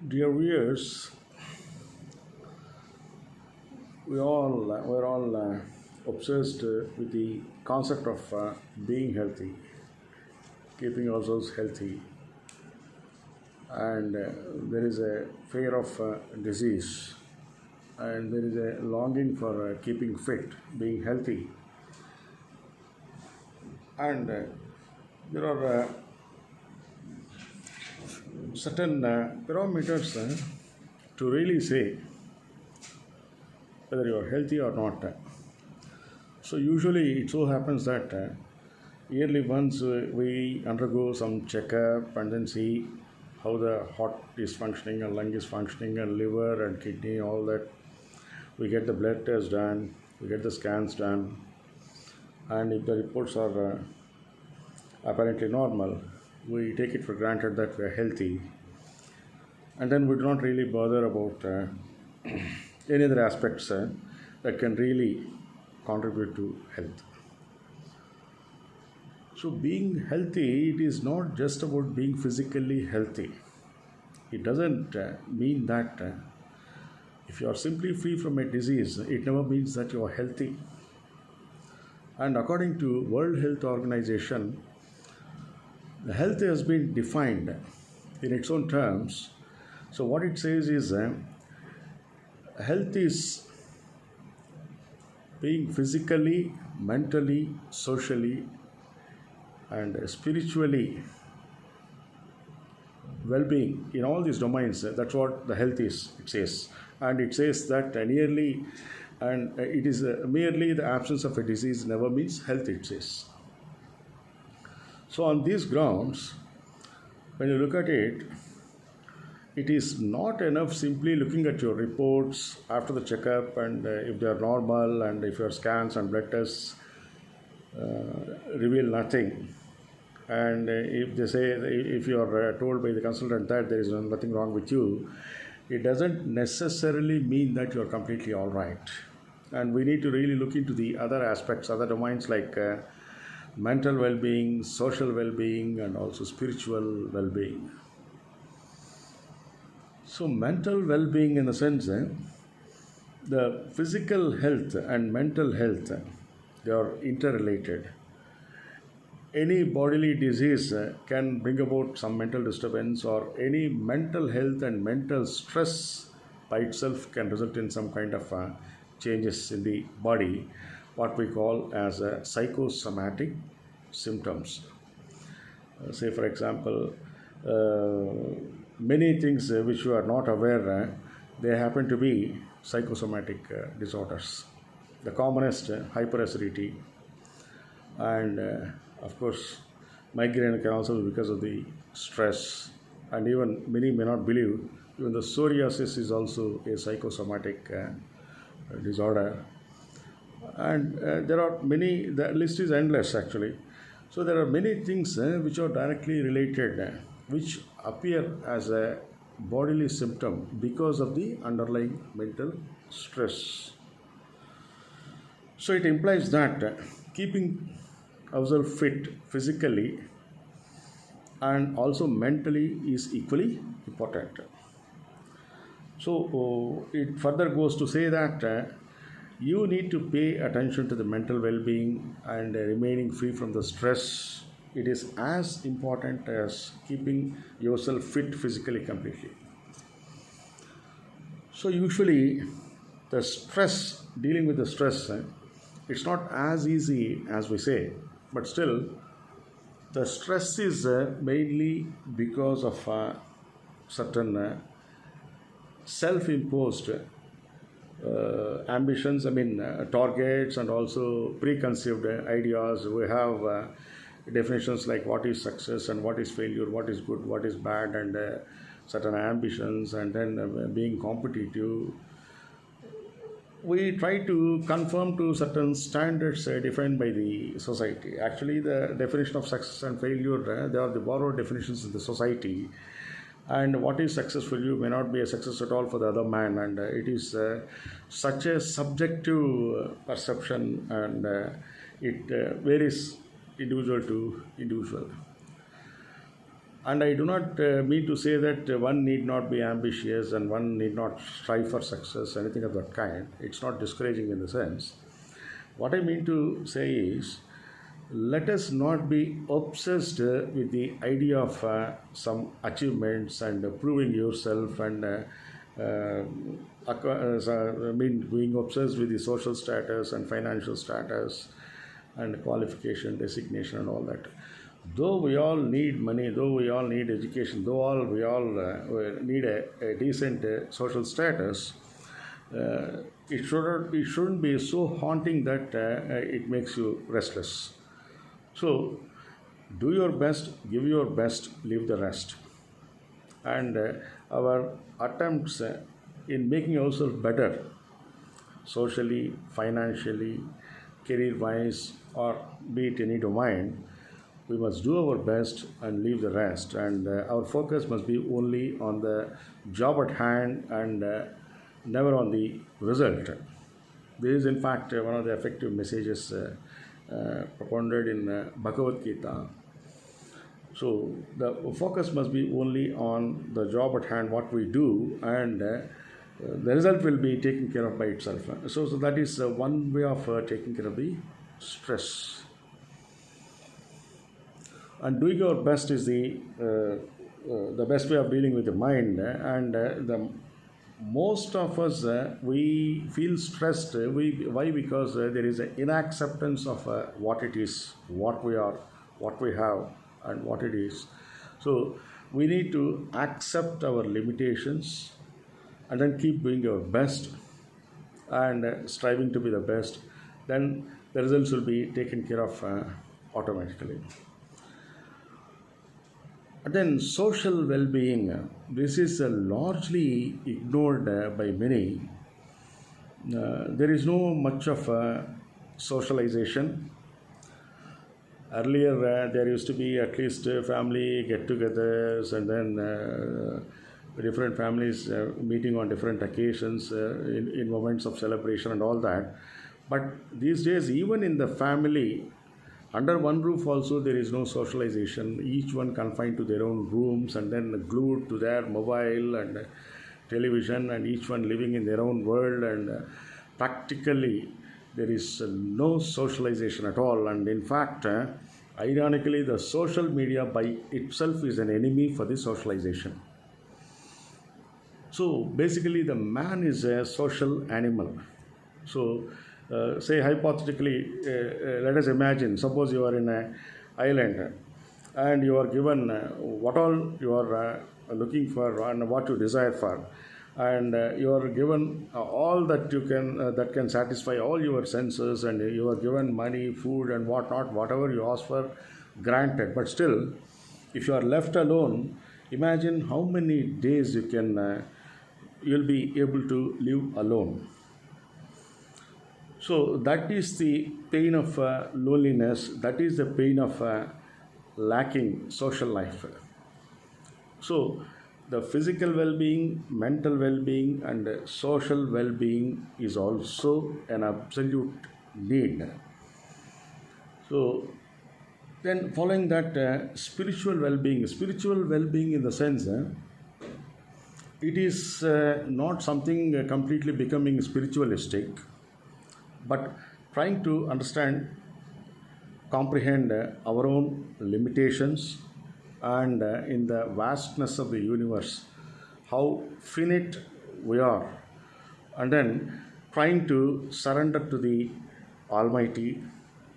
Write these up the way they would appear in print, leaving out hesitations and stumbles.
Dear viewers, we're all obsessed with the concept of being healthy, keeping ourselves healthy, and there is a fear of disease, and there is a longing for keeping fit, being healthy, and there are certain parameters to really say whether you are healthy or not. So usually it so happens that yearly once we undergo some checkup and then see how the heart is functioning and lung is functioning and liver and kidney, all that. We get the blood test done, we get the scans done, and if the reports are apparently normal, we take it for granted that we are healthy, and then we do not really bother about any other aspects that can really contribute to health. So, being healthy, it is not just about being physically healthy. It doesn't mean that if you are simply free from a disease, it never means that you are healthy. And according to World Health Organization, the health has been defined in its own terms. So, what it says is health is being physically, mentally, socially, and spiritually well-being in all these domains. That's what the health is. It says, and it says that nearly, and it is merely the absence of a disease never means health. It says. So on these grounds, when you look at it, it is not enough simply looking at your reports after the checkup and if they are normal and if your scans and blood tests reveal nothing, and if they say, if you are told by the consultant that there is nothing wrong with you, it doesn't necessarily mean that you are completely all right. And we need to really look into the other aspects, other domains like mental well-being, social well-being, and also spiritual well-being. So mental well-being, in the sense the physical health and mental health, they are interrelated. Any bodily disease can bring about some mental disturbance, or any mental health and mental stress by itself can result in some kind of changes in the body, what we call as psychosomatic symptoms. Say, for example, many things which you are not aware, they happen to be psychosomatic disorders. The commonest, hyperacidity, and of course, migraine can also be because of the stress, and even many may not believe, even the psoriasis is also a psychosomatic disorder. And there are many, the list is endless actually. So there are many things which are directly related, which appear as a bodily symptom because of the underlying mental stress. So it implies that keeping ourselves fit physically and also mentally is equally important. So it further goes to say that you need to pay attention to the mental well-being and remaining free from the stress. It is as important as keeping yourself fit physically completely. So usually the stress, dealing with the stress, it's not as easy as we say, but still the stress is mainly because of certain self-imposed ambitions, targets, and also preconceived ideas. We have definitions like what is success and what is failure, what is good, what is bad, and certain ambitions, and then being competitive. We try to conform to certain standards defined by the society. Actually, the definition of success and failure, they are the borrowed definitions in the society. And what is success for you may not be a success at all for the other man, and it is such a subjective perception, and it varies individual to individual. And I do not mean to say that one need not be ambitious and one need not strive for success, anything of that kind. It's not discouraging in the sense. What I mean to say is, let us not be obsessed with the idea of some achievements and proving yourself and being obsessed with the social status and financial status and qualification, designation, and all that. Though we all need money, though we all need education, we all need a decent social status, it shouldn't be so haunting that it makes you restless. So, do your best, give your best, leave the rest. And our attempts in making ourselves better socially, financially, career wise, or be it any domain, we must do our best and leave the rest. And our focus must be only on the job at hand and never on the result. This is, in fact, one of the effective messages propounded in Bhagavad Gita. So the focus must be only on the job at hand, what we do, and the result will be taken care of by itself. So that is one way of taking care of the stress. And doing our best is the best way of dealing with the mind. And the most of us we feel stressed. Why? Because there is an inacceptance of what it is, what we are, what we have, and what it is. So we need to accept our limitations and then keep doing our best and striving to be the best. Then the results will be taken care of automatically. And then social well-being. This is largely ignored by many. There is no much of socialization. Earlier, there used to be at least family get-togethers, and then different families meeting on different occasions in moments of celebration and all that. But these days, even in the family, under one roof also there is no socialization. Each one confined to their own rooms and then glued to their mobile and television, and each one living in their own world, and practically there is no socialization at all. And in fact, ironically, the social media by itself is an enemy for the socialization. So basically the man is a social animal. So say hypothetically, let us imagine, suppose you are in an island and you are given what all you are looking for and what you desire for, and you are given all that you can that can satisfy all your senses, and you are given money, food, and whatnot, whatever you ask for, granted. But still, if you are left alone, imagine how many days you'll be able to live alone. So that is the pain of loneliness. That is the pain of lacking social life. So the physical well-being, mental well-being, and social well-being is also an absolute need. So then following that, spiritual well-being in the sense it is not something completely becoming spiritualistic, but trying to understand, comprehend our own limitations, and in the vastness of the universe, how finite we are, and then trying to surrender to the Almighty.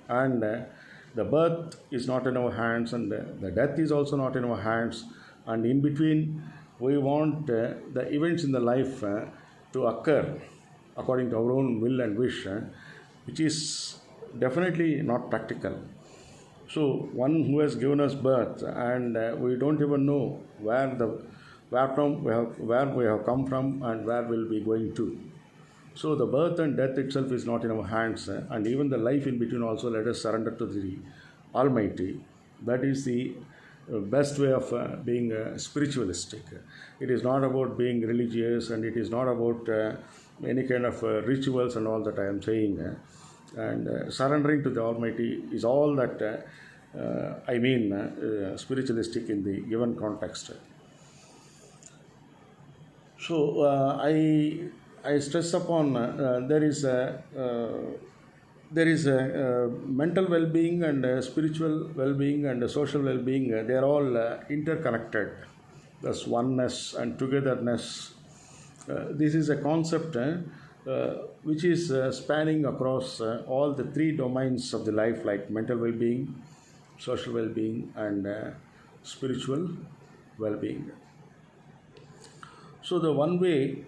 And the birth is not in our hands, and the death is also not in our hands, and in between we want the events in the life to occur according to our own will and wish, which is definitely not practical. So one who has given us birth, and we don't even know where we have come from and where we'll be going to. So the birth and death itself is not in our hands, and even the life in between also, let us surrender to the Almighty. That is the best way of being spiritualistic. It is not about being religious, and it is not about any kind of rituals and all that I am saying. And surrendering to the Almighty is all that spiritualistic in the given context. So I stress upon there is a mental well-being and spiritual well-being and social well-being. They are all interconnected. Thus, oneness and togetherness. This is a concept which is spanning across all the three domains of the life, like mental well-being, social well-being, and spiritual well-being. So the one way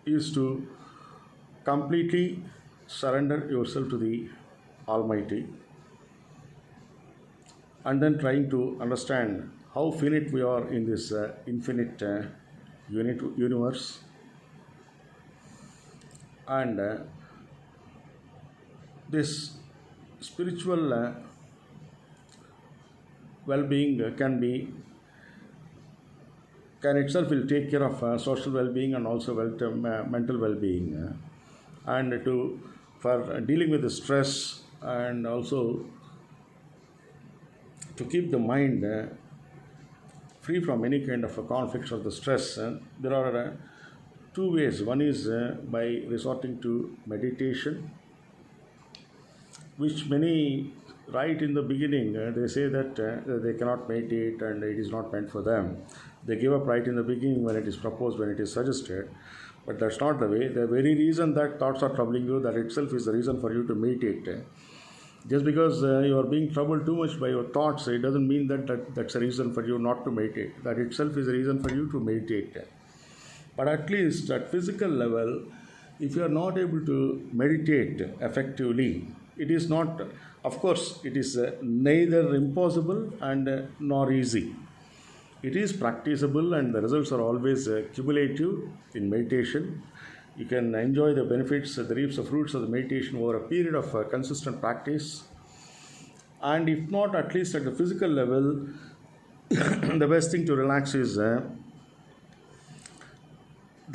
is to completely surrender yourself to the Almighty, and then trying to understand how finite we are in this infinite universe, and this spiritual well-being can itself will take care of social well-being and also mental well-being, and for dealing with the stress, and also to keep the mind free from any kind of conflicts or the stress. There are two ways. One is by resorting to meditation, which many right in the beginning they say that they cannot meditate and it is not meant for them. They give up right in the beginning when it is proposed, when it is suggested. But that's not the way. The very reason that thoughts are troubling you, that itself is the reason for you to meditate. Just because you are being troubled too much by your thoughts, it doesn't mean that's a reason for you not to meditate. That itself is a reason for you to meditate. But at least at physical level, if you are not able to meditate effectively, it is not, of course, it is neither impossible and nor easy. It is practicable, and the results are always cumulative in meditation. You can enjoy the benefits, the reaps, the fruits of the meditation over a period of consistent practice. And if not, at least at the physical level, the best thing to relax is the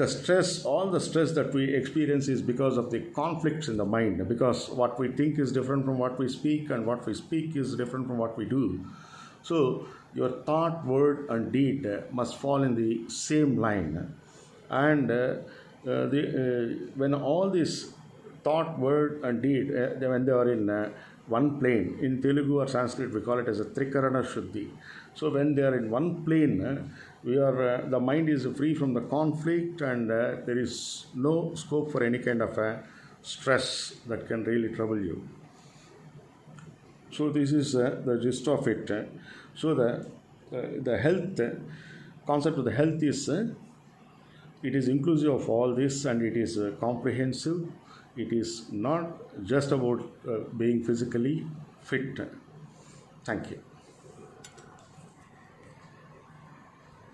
stress. All the stress that we experience is because of the conflicts in the mind, because what we think is different from what we speak, and what we speak is different from what we do. So your thought, word, and deed must fall in the same line. And when all these thought, word, and deed, when they are in one plane, in Telugu or Sanskrit we call it as a Trikarana Shuddhi. So when they are in one plane, the mind is free from the conflict, and there is no scope for any kind of stress that can really trouble you. So this is the gist of it. So the health concept of the health is it is inclusive of all this, and it is comprehensive. It is not just about being physically fit. Thank you.